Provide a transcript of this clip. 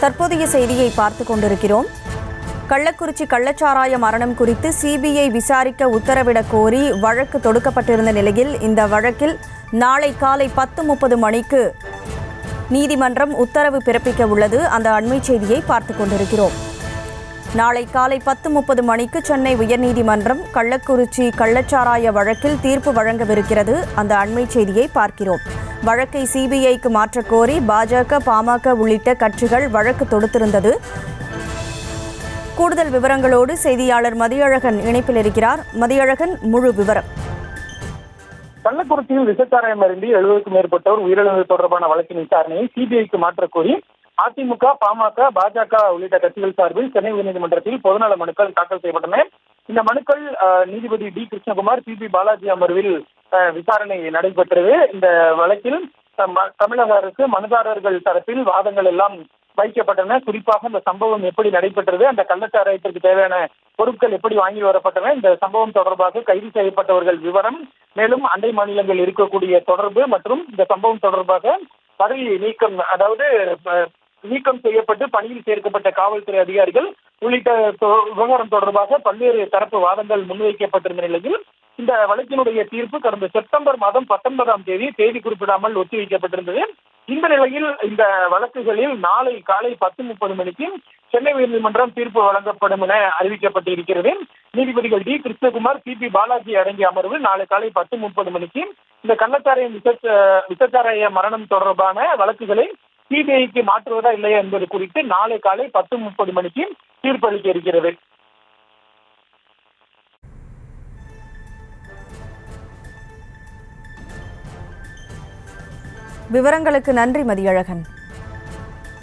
தற்போதைய செய்தியை பார்த்து கொண்டிருக்கிறோம். கள்ளக்குறிச்சி கள்ளச்சாராய மரணம் குறித்து சிபிஐ விசாரிக்க உத்தரவிடக் கோரி வழக்கு தொடுக்கப்பட்டிருந்த நிலையில் இந்த வழக்கில் நாளை காலை 10:30 மணிக்கு நீதிமன்றம் உத்தரவு பிறப்பிக்க உள்ளது. அந்த அண்மை செய்தியை பார்த்து கொண்டிருக்கிறோம். நாளை காலை 10:30 மணிக்கு சென்னை உயர்நீதிமன்றம் கள்ளக்குறிச்சி கள்ளச்சாராய வழக்கில் தீர்ப்பு வழங்கவிருக்கிறது. அந்த அண்மை செய்தியை பார்க்கிறோம். வழக்கை சிபிஐக்கு மாற்றக் கோரி பாஜக, பாமக உள்ளிட்ட கட்சிகள் வழக்கு தொடுத்திருந்தது. கூடுதல் விவரங்களோடு செய்தியாளர் மதியழகன் இணைப்பில் இருக்கிறார். மதியழகன், முழு விவரம். கள்ளக்குறிச்சியில் விசச்சாராயம் அருந்தி 70க்கும் மேற்பட்டோர் உயிரிழந்தது தொடர்பான வழக்கின் விசாரணையை சிபிஐக்கு மாற்றக் கோரி அதிமுக, பாமக, பாஜக உள்ளிட்ட கட்சிகள் சார்பில் சென்னை உயர்நீதிமன்றத்தில் பொதுநல மனுக்கள் தாக்கல் செய்யப்பட்டன. இந்த மனுக்கள் நீதிபதி டி. கிருஷ்ணகுமார், பி. பாலாஜி அமர்வில் விசாரணை நடைபெற்றது. இந்த வழக்கில் தமிழக அரசு மனுதாரர்கள் தரப்பில் வாதங்கள் எல்லாம் வைக்கப்பட்டன. குறிப்பாக இந்த சம்பவம் எப்படி நடைபெற்றது, அந்த கள்ளச்சாராயத்திற்கு தேவையான பொருட்கள் எப்படி வாங்கி வரப்பட்டன, இந்த சம்பவம் தொடர்பாக கைது செய்யப்பட்டவர்கள் விவரம், மேலும் அண்டை மாநிலங்கள் இருக்கக்கூடிய தொடர்பு மற்றும் இந்த சம்பவம் தொடர்பாக பதவி நீக்கம், அதாவது நீக்கம் செய்யப்பட்டு பணியில் சேர்க்கப்பட்ட காவல்துறை அதிகாரிகள் உள்ளிட்ட விவகாரம் தொடர்பாக பல்வேறு தரப்பு வாதங்கள் முன்வைக்கப்பட்டிருந்த நிலையில் இந்த வழக்கினுடைய தீர்ப்பு கடந்த செப்டம்பர் மாதம் 19ஆம் தேதி குறிப்பிடாமல் ஒத்திவைக்கப்பட்டிருந்தது. இந்த நிலையில் இந்த வழக்குகளில் நாளை காலை 10:30 மணிக்கு சென்னை உயர்நீதிமன்றம் தீர்ப்பு வழங்கப்படும் என அறிவிக்கப்பட்டிருக்கிறது. நீதிபதிகள் டி. கிருஷ்ணகுமார், பி. பாலாஜி அடங்கிய அமர்வு நாளை காலை 10:30 மணிக்கு இந்த கள்ளச்சாராயம் விசச்சாராய மரணம் தொடர்பான வழக்குகளை சிபிஐக்கு மாற்றுவதா இல்லையா என்பது குறித்து நாளை காலை 10:30 மணிக்கு தீர்ப்பளிக்க இருக்கிறது. விவரங்களுக்கு நன்றி மதியழகன்.